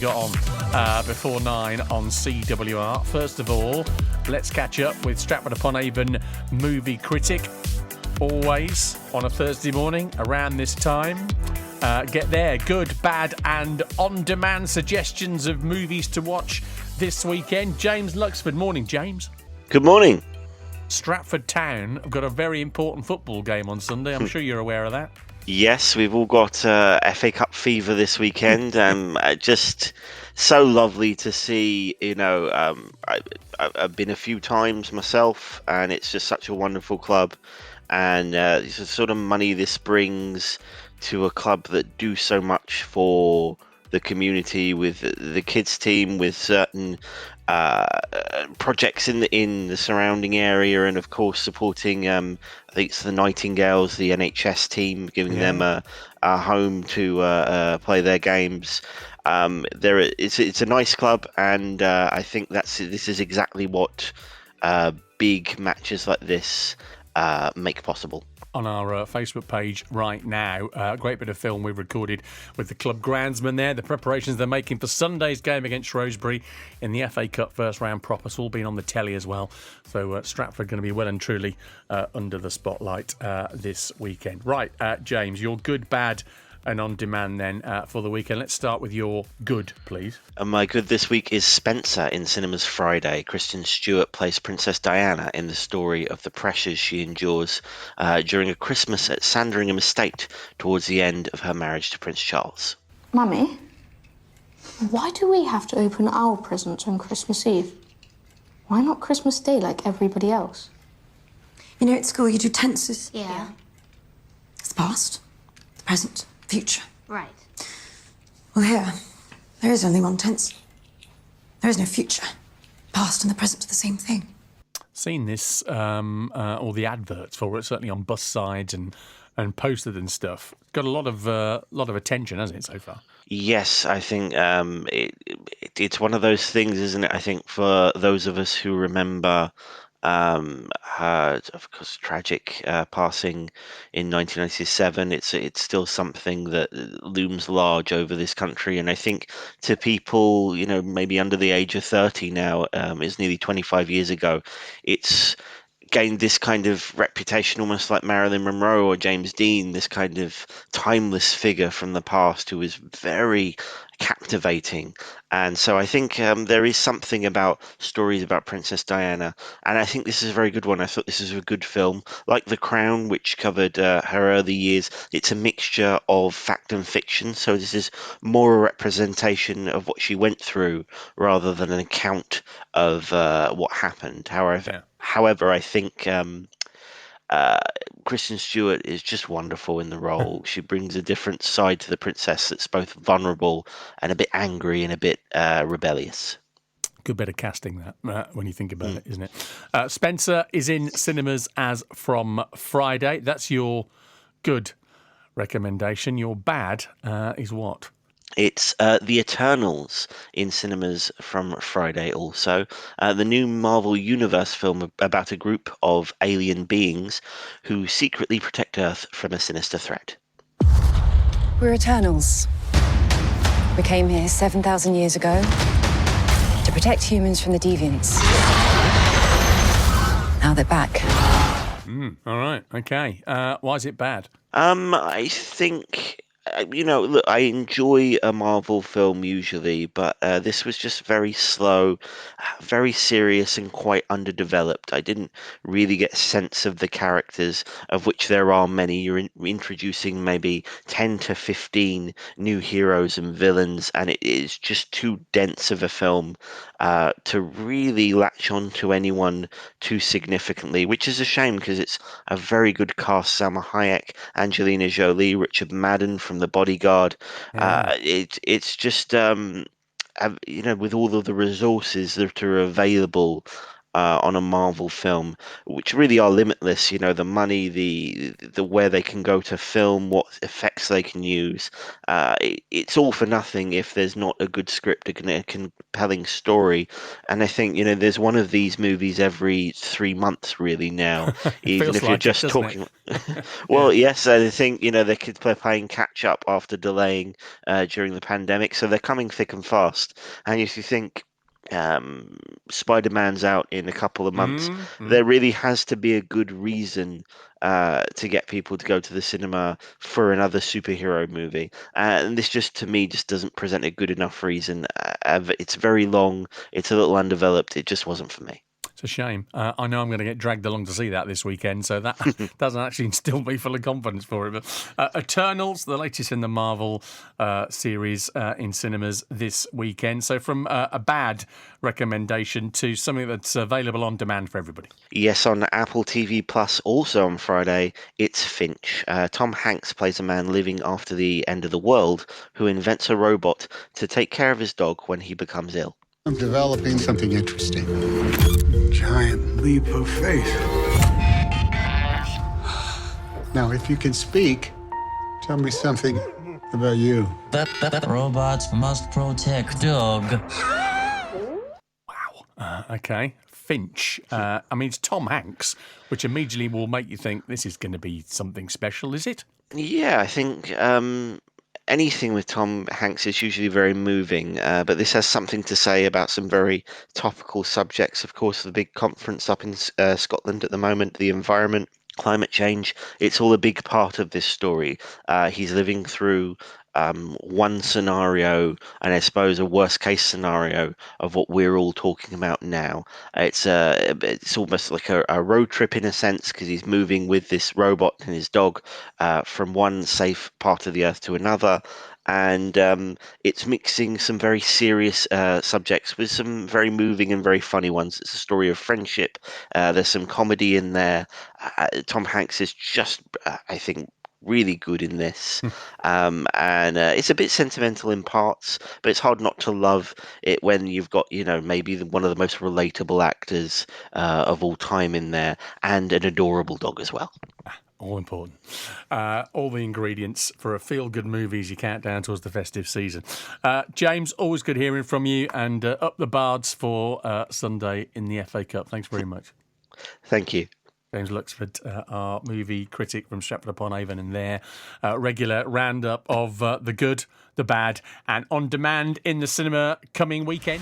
Got on before 9 on CWR. First of all, let's catch up with Stratford-upon-Avon movie critic. Always on a Thursday morning around this time. Get their good, bad and on-demand suggestions of movies to watch this weekend. James Luxford. Morning, James. Good morning. Stratford Town have got a very important football game on Sunday. I'm sure you're aware of that. Yes, we've all got FA Cup fever this weekend. Just so lovely to see. I've been a few times myself, and it's just such a wonderful club. And it's the sort of money this brings to a club that do so much for the community, with the kids team, with certain projects in the surrounding area, and of course supporting I think it's the Nightingales, the NHS team, giving them a home to play their games. It's a nice club, and I think this is exactly what big matches like this make possible. On our Facebook page right now, a great bit of film we've recorded with the club groundsman there, the preparations they're making for Sunday's game against Shrewsbury in the FA Cup first round prop. It's all been on the telly as well, so Stratford going to be well and truly under the spotlight this weekend. Right, James, your good, bad and on demand then for the weekend. Let's start with your good, please. And my good this week is Spencer in cinemas Friday. Kristen Stewart plays Princess Diana in the story of the pressures she endures during a Christmas at Sandringham Estate towards the end of her marriage to Prince Charles. Mummy, why do we have to open our presents on Christmas Eve? Why not Christmas Day like everybody else? You know, at school you do tenses. Yeah. It's the past, the present, future. Right. Well, here, there is only one tense. There is no future. Past and the present are the same thing. Seen this, or the adverts for it, certainly on bus sides and posted and stuff. Got a lot of attention, hasn't it, so far? Yes, I think it's one of those things, isn't it? I think for those of us who remember her, of course, tragic passing in 1997, it's still something that looms large over this country. And I think to people, maybe under the age of 30 now, it's nearly 25 years ago, it's gained this kind of reputation, almost like Marilyn Monroe or James Dean, this kind of timeless figure from the past who is very captivating. And so I think there is something about stories about Princess Diana, and I think this is a very good one. I thought this is a good film. Like The Crown, which covered her early years, it's a mixture of fact and fiction, so this is more a representation of what she went through rather than an account of what happened. However, I think Kristen Stewart is just wonderful in the role. She brings a different side to the princess that's both vulnerable and a bit angry and a bit rebellious. Good bit of casting that when you think about it, isn't it? Spencer is in cinemas as from Friday. That's your good recommendation. Your bad is what? It's The Eternals in cinemas from Friday also. The new Marvel Universe film about a group of alien beings who secretly protect Earth from a sinister threat. We're Eternals. We came here 7,000 years ago to protect humans from the deviants. Now they're back. All right, okay. Why is it bad? I think... look, I enjoy a Marvel film usually, but this was just very slow, very serious and quite underdeveloped. I didn't really get a sense of the characters, of which there are many. You're introducing maybe 10 to 15 new heroes and villains, and it is just too dense of a film to really latch on to anyone too significantly, which is a shame because it's a very good cast. Salma Hayek, Angelina Jolie, Richard Madden from The Bodyguard. It's just with all of the resources that are available, on a Marvel film, which really are limitless. You know, the money, the where they can go to film, what effects they can use. It's all for nothing if there's not a good script, a compelling story. And I think, you know, there's one of these movies every 3 months really now, It even feels if you're like it, just doesn't it? talking. Yeah. Well, yes, I think, you know, they're playing catch up after delaying during the pandemic, so they're coming thick and fast. And if you think um, Spider-Man's out in a couple of months, Mm. there really has to be a good reason to get people to go to the cinema for another superhero movie. And this just, to me, just doesn't present a good enough reason. It's very long, it's a little undeveloped, it just wasn't for me. It's a shame. I know I'm going to get dragged along to see that this weekend, so that doesn't actually instill me full of confidence for it. But Eternals, the latest in the Marvel series in cinemas this weekend. So from a bad recommendation to something that's available on demand for everybody. Yes, on Apple TV Plus, also on Friday, it's Finch. Tom Hanks plays a man living after the end of the world who invents a robot to take care of his dog when he becomes ill. I'm developing something interesting. Giant leap of faith. Now, if you can speak, tell me something about you. That robots must protect dog. Okay. Finch. I mean, it's Tom Hanks, which immediately will make you think this is going to be something special, is it? Yeah, I think anything with Tom Hanks is usually very moving, but this has something to say about some very topical subjects. Of course, the big conference up in Scotland at the moment, the environment, climate change, it's all a big part of this story. He's living through one scenario, and I suppose a worst case scenario of what we're all talking about now. It's almost like a road trip in a sense, because he's moving with this robot and his dog from one safe part of the earth to another. And it's mixing some very serious subjects with some very moving and very funny ones. It's a story of friendship. There's some comedy in there. Tom Hanks is just, I think, really good in this. And it's a bit sentimental in parts, but it's hard not to love it when you've got, you know, maybe one of the most relatable actors of all time in there, and an adorable dog as well. All important. All the ingredients for a feel-good movie as you count down towards the festive season. James, always good hearing from you, and up the Bards for Sunday in the FA Cup. Thanks very much. Thank you. James Luxford, our movie critic from Stratford-upon-Avon, and their regular roundup of the good, the bad, and on demand in the cinema coming weekend.